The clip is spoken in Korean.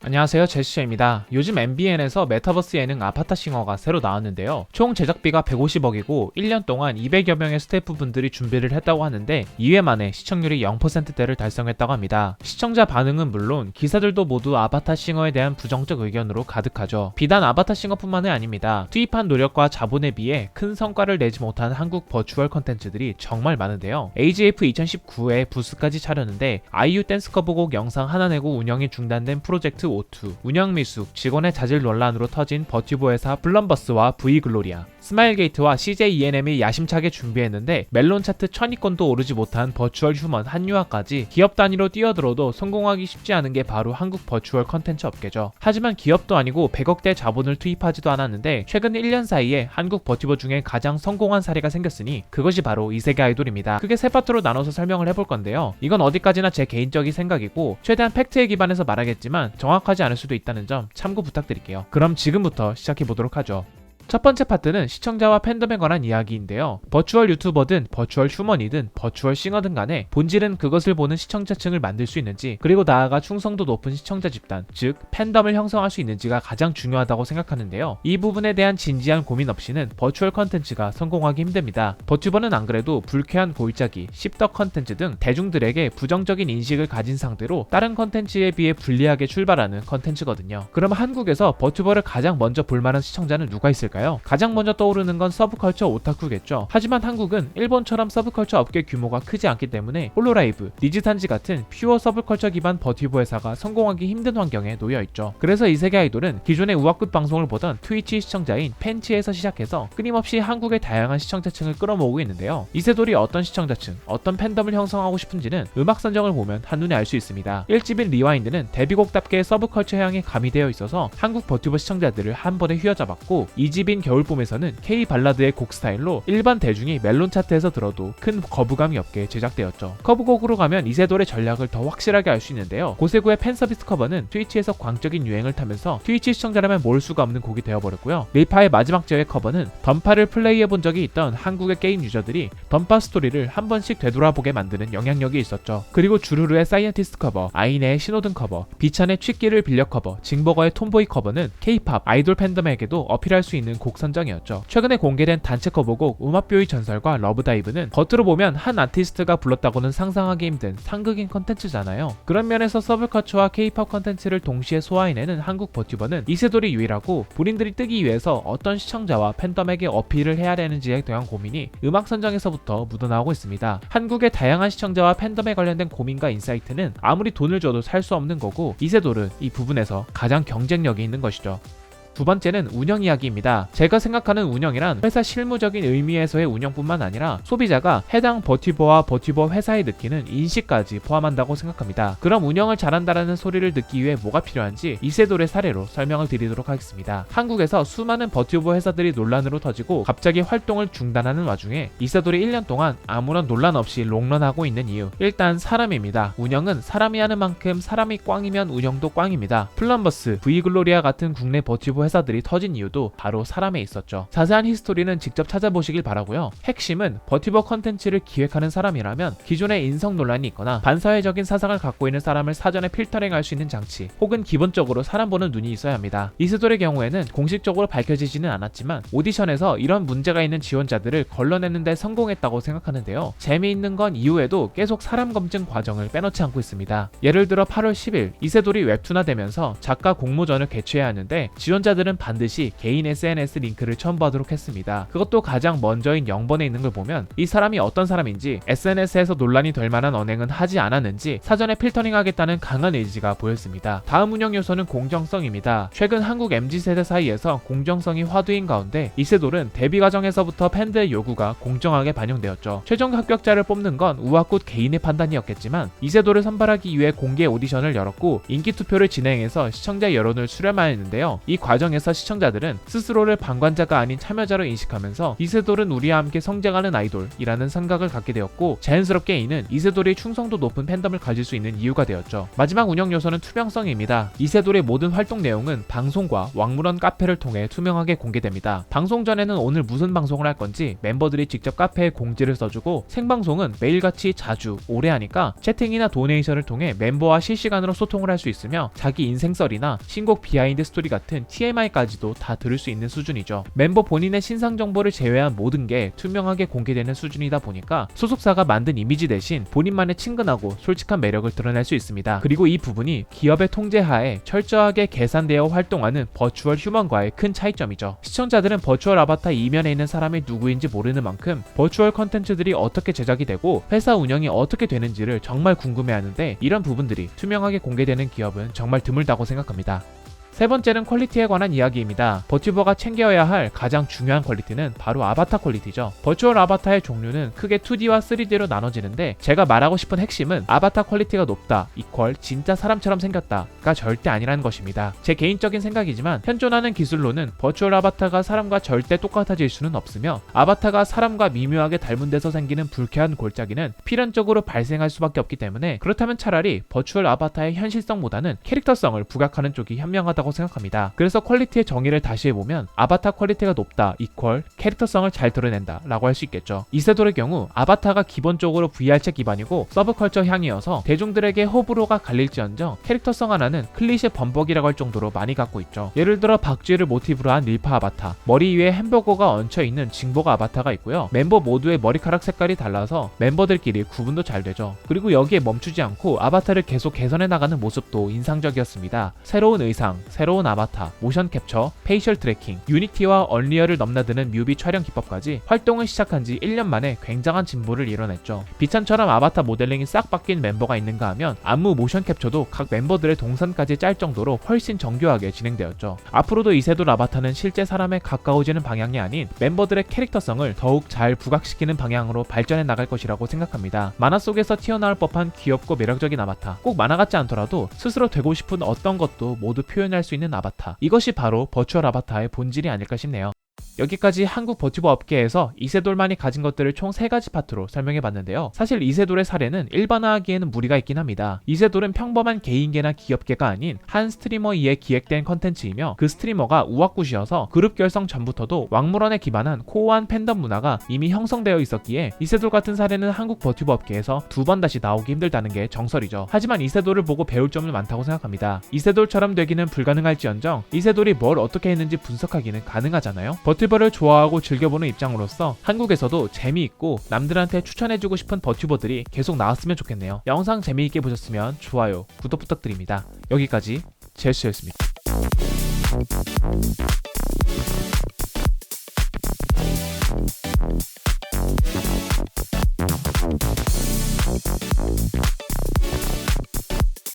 안녕하세요, 제시입니다. 요즘 MBN에서 메타버스 예능 아바타싱어가 새로 나왔는데요. 총 제작비가 150억이고 1년 동안 200여 명의 스태프분들이 준비를 했다고 하는데 2회 만에 시청률이 0%대를 달성했다고 합니다. 시청자 반응은 물론 기사들도 모두 아바타싱어에 대한 부정적 의견으로 가득하죠. 비단 아바타싱어뿐만이 아닙니다. 투입한 노력과 자본에 비해 큰 성과를 내지 못한 한국 버추얼 컨텐츠들이 정말 많은데요. AGF 2019에 부스까지 차렸는데 아이유 댄스 커버곡 영상 하나 내고 운영이 중단된 프로젝트 O2, 운영 미숙, 직원의 자질 논란으로 터진 버튜버 회사 블럼버스와 V글로리아, 스마일게이트와 CJ E&M이 야심차게 준비했는데 멜론 차트 1000위권도 오르지 못한 버추얼 휴먼 한유아까지 기업 단위로 뛰어들어도 성공하기 쉽지 않은 게 바로 한국 버추얼 컨텐츠 업계죠. 하지만 기업도 아니고 100억대 자본을 투입하지도 않았는데 최근 1년 사이에 한국 버튜버 중에 가장 성공한 사례가 생겼으니 그것이 바로 이세계 아이돌입니다. 크게 세 파트로 나눠서 설명을 해볼 건데요. 이건 어디까지나 제 개인적인 생각이고 최대한 팩트에 기반해서 말하겠지만 정확하지 않을 수도 있다는 점 참고 부탁드릴게요. 그럼 지금부터 시작해보도록 하죠. 첫 번째 파트는 시청자와 팬덤에 관한 이야기인데요. 버추얼 유튜버든 버추얼 휴먼이든 버추얼 싱어든 간에 본질은 그것을 보는 시청자층을 만들 수 있는지, 그리고 나아가 충성도 높은 시청자 집단, 즉 팬덤을 형성할 수 있는지가 가장 중요하다고 생각하는데요. 이 부분에 대한 진지한 고민 없이는 버추얼 컨텐츠가 성공하기 힘듭니다. 버튜버는 안 그래도 불쾌한 골짜기, 씹덕 컨텐츠 등 대중들에게 부정적인 인식을 가진 상태로 다른 컨텐츠에 비해 불리하게 출발하는 컨텐츠거든요. 그럼 한국에서 버튜버를 가장 먼저 볼만한 시청자는 누가 있을까요? 가장 먼저 떠오르는 건 서브컬처 오타쿠겠죠. 하지만 한국은 일본처럼 서브컬처 업계 규모가 크지 않기 때문에 홀로라이브, 니즈탄지 같은 퓨어 서브컬처 기반 버튜버 회사가 성공하기 힘든 환경에 놓여있죠. 그래서 이세계 아이돌은 기존의 우악굿 방송을 보던 트위치 시청자인 팬치에서 시작해서 끊임없이 한국의 다양한 시청자층을 끌어모으고 있는데요. 이세돌이 어떤 시청자층, 어떤 팬덤을 형성하고 싶은지는 음악 선정을 보면 한눈에 알 수 있습니다. 1집인 리와인드는 데뷔곡답게 서브컬처 향이 가미되어 있어서 한국 버튜버 시청자들을 한 번에 휘어잡았고, 2집인 겨울봄에서는 K 발라드의 곡 스타일로 일반 대중이 멜론 차트에서 들어도 큰 거부감이 없게 제작되었죠. 커브곡으로 가면 이세돌의 전략을 더 확실하게 알 수 있는데요. 고세구의 팬서비스 커버는 트위치에서 광적인 유행을 타면서 트위치 시청자라면 모를 수가 없는 곡이 되어버렸고요. 리파의 마지막 제외 커버는 던파를 플레이해본 적이 있던 한국의 게임 유저들이 던파 스토리를 한 번씩 되돌아보게 만드는 영향력이 있었죠. 그리고 주루루의 사이언티스트 커버, 아이네의 신호등 커버, 비찬의 취기를 빌려 커버, 징버거의 톰보이 커버는 K-팝 아이돌 팬덤에게도 어필할 수 있는 곡 선정이었죠. 최근에 공개된 단체 커버곡 음압뷰의 전설과 러브다이브는 겉으로 보면 한 아티스트가 불렀다고는 상상하기 힘든 상극인 컨텐츠잖아요. 그런 면에서 서브컬처와 K-팝 컨텐츠를 동시에 소화해내는 한국 버튜버는 이세돌이 유일하고, 본인들이 뜨기 위해서 어떤 시청자와 팬덤에게 어필을 해야 되는지에 대한 고민이 음악 선정에서부터 묻어나오고 있습니다. 한국의 다양한 시청자와 팬덤에 관련된 고민과 인사이트는 아무리 돈을 줘도 살 수 없는 거고, 이세돌은 이 부분에서 가장 경쟁력이 있는 것이죠. 두 번째는 운영 이야기입니다. 제가 생각하는 운영이란 회사 실무적인 의미에서의 운영뿐만 아니라 소비자가 해당 버튜버와 버튜버 회사에 느끼는 인식까지 포함한다고 생각합니다. 그럼 운영을 잘한다라는 소리를 듣기 위해 뭐가 필요한지 이세돌의 사례로 설명을 드리도록 하겠습니다. 한국에서 수많은 버튜버 회사들이 논란으로 터지고 갑자기 활동을 중단하는 와중에 이세돌이 1년 동안 아무런 논란 없이 롱런하고 있는 이유, 일단 사람입니다. 운영은 사람이 하는 만큼 사람이 꽝이면 운영도 꽝입니다. 플럼버스, V글로리아 같은 국내 버튜버 회사들이 터진 이유도 바로 사람에 있었죠. 자세한 히스토리는 직접 찾아보시길 바라고요. 핵심은 버튜버 컨텐츠를 기획하는 사람이라면 기존에 인성 논란이 있거나 반사회적인 사상을 갖고 있는 사람을 사전에 필터링할 수 있는 장치, 혹은 기본적으로 사람 보는 눈이 있어야 합니다. 이세돌의 경우에는 공식적으로 밝혀지지는 않았지만 오디션에서 이런 문제가 있는 지원자들을 걸러내는데 성공했다고 생각하는데요. 재미있는 건 이후에도 계속 사람 검증 과정을 빼놓지 않고 있습니다. 예를 들어 8월 10일 이세돌이 웹툰화되면서 작가 공모전을 개최해야 하는데 지원자들은 반드시 개인 SNS 링크를 첨부하도록 했습니다. 그것도 가장 먼저인 0번에 있는 걸 보면 이 사람이 어떤 사람인지, SNS에서 논란이 될 만한 언행은 하지 않았는지 사전에 필터링하겠다는 강한 의지가 보였습니다. 다음 운영 요소는 공정성입니다. 최근 한국 MZ세대 사이에서 공정성이 화두인 가운데 이세돌은 데뷔 과정에서부터 팬들의 요구가 공정하게 반영되었죠. 최종 합격자를 뽑는 건 우악굿 개인의 판단이었겠지만 이세돌을 선발하기 위해 공개 오디션을 열었고 인기 투표를 진행해서 시청자 여론을 수렴하였는데요. 이 과정 과정에서 시청자들은 스스로를 방관자가 아닌 참여자로 인식하면서 이세돌은 우리와 함께 성장하는 아이돌이라는 생각을 갖게 되었고, 자연스럽게 이는 이세돌이 충성도 높은 팬덤을 가질 수 있는 이유가 되었죠. 마지막 운영 요소는 투명성입니다. 이세돌의 모든 활동 내용은 방송과 왕물원 카페를 통해 투명하게 공개됩니다. 방송 전에는 오늘 무슨 방송을 할 건지 멤버들이 직접 카페에 공지를 써주고, 생방송은 매일같이 자주 오래 하니까 채팅이나 도네이션을 통해 멤버와 실시간으로 소통을 할 수 있으며, 자기 인생썰이나 신곡 비하인드 스토리 같은 TMI까지도 다 들을 수 있는 수준이죠. 멤버 본인의 신상 정보를 제외한 모든 게 투명하게 공개되는 수준이다 보니까 소속사가 만든 이미지 대신 본인만의 친근하고 솔직한 매력을 드러낼 수 있습니다. 그리고 이 부분이 기업의 통제하에 철저하게 계산되어 활동하는 버추얼 휴먼과의 큰 차이점이죠. 시청자들은 버추얼 아바타 이면에 있는 사람이 누구인지 모르는 만큼 버추얼 컨텐츠들이 어떻게 제작이 되고 회사 운영이 어떻게 되는지를 정말 궁금해하는데, 이런 부분들이 투명하게 공개되는 기업은 정말 드물다고 생각합니다. 세 번째는 퀄리티에 관한 이야기입니다. 버튜버가 챙겨야 할 가장 중요한 퀄리티는 바로 아바타 퀄리티죠. 버추얼 아바타의 종류는 크게 2D와 3D로 나눠지는데, 제가 말하고 싶은 핵심은 아바타 퀄리티가 높다 이퀄 진짜 사람처럼 생겼다가 절대 아니라는 것입니다. 제 개인적인 생각이지만 현존하는 기술로는 버추얼 아바타가 사람과 절대 똑같아질 수는 없으며, 아바타가 사람과 미묘하게 닮은 데서 생기는 불쾌한 골짜기는 필연적으로 발생할 수밖에 없기 때문에, 그렇다면 차라리 버추얼 아바타의 현실성보다는 캐릭터성을 부각하는 쪽이 현명하다고 생각합니다. 그래서 퀄리티의 정의를 다시 해보면 아바타 퀄리티가 높다 이퀄 캐릭터성을 잘 드러낸다 라고 할 수 있겠죠. 이세돌의 경우 아바타가 기본적으로 VR챗 기반이고 서브컬처 향이어서 대중들에게 호불호가 갈릴지언정 캐릭터성 하나는 클리셰 범벅이라고 할 정도로 많이 갖고 있죠. 예를 들어 박쥐를 모티브로 한 릴파 아바타, 머리 위에 햄버거가 얹혀있는 징버거 아바타가 있고요. 멤버 모두의 머리카락 색깔이 달라서 멤버들끼리 구분도 잘 되죠. 그리고 여기에 멈추지 않고 아바타를 계속 개선해 나가는 모습도 인상적이었습니다. 새로운 의상, 새로운 아바타, 모션 캡처, 페이셜 트래킹, 유니티와 언리얼을 넘나드는 뮤비 촬영 기법까지 활동을 시작한 지 1년 만에 굉장한 진보를 이뤄냈죠. 비참처럼 아바타 모델링이 싹 바뀐 멤버가 있는가 하면 안무 모션 캡처도 각 멤버들의 동선까지 짤 정도로 훨씬 정교하게 진행되었죠. 앞으로도 이세돌 아바타는 실제 사람에 가까워지는 방향이 아닌 멤버들의 캐릭터성을 더욱 잘 부각시키는 방향으로 발전해 나갈 것이라고 생각합니다. 만화 속에서 튀어나올 법한 귀엽고 매력적인 아바타, 꼭 만화 같지 않더라도 스스로 되고 싶은 어떤 것도 모두 표현할 수 있는 아바타, 이것이 바로 버추얼 아바타의 본질이 아닐까 싶네요. 여기까지 한국 버튜버 업계에서 이세돌만이 가진 것들을 총 3가지 파트로 설명해봤는데요. 사실 이세돌의 사례는 일반화하기에는 무리가 있긴 합니다. 이세돌은 평범한 개인계나 기업계가 아닌 한 스트리머에 의해 기획된 컨텐츠이며, 그 스트리머가 우악굿이어서 그룹 결성 전부터도 왕물원에 기반한 코어한 팬덤 문화가 이미 형성되어 있었기에 이세돌 같은 사례는 한국 버튜버 업계에서 2번 다시 나오기 힘들다는 게 정설이죠. 하지만 이세돌을 보고 배울 점은 많다고 생각합니다. 이세돌처럼 되기는 불가능할지언정 이세돌이 뭘 어떻게 했는지 분석하기는 가능하잖아요. 버튜버를 좋아하고 즐겨보는 입장으로서 한국에서도 재미있고 남들한테 추천해주고 싶은 버튜버들이 계속 나왔으면 좋겠네요. 영상 재미있게 보셨으면 좋아요, 구독 부탁드립니다. 여기까지 제스였습니다.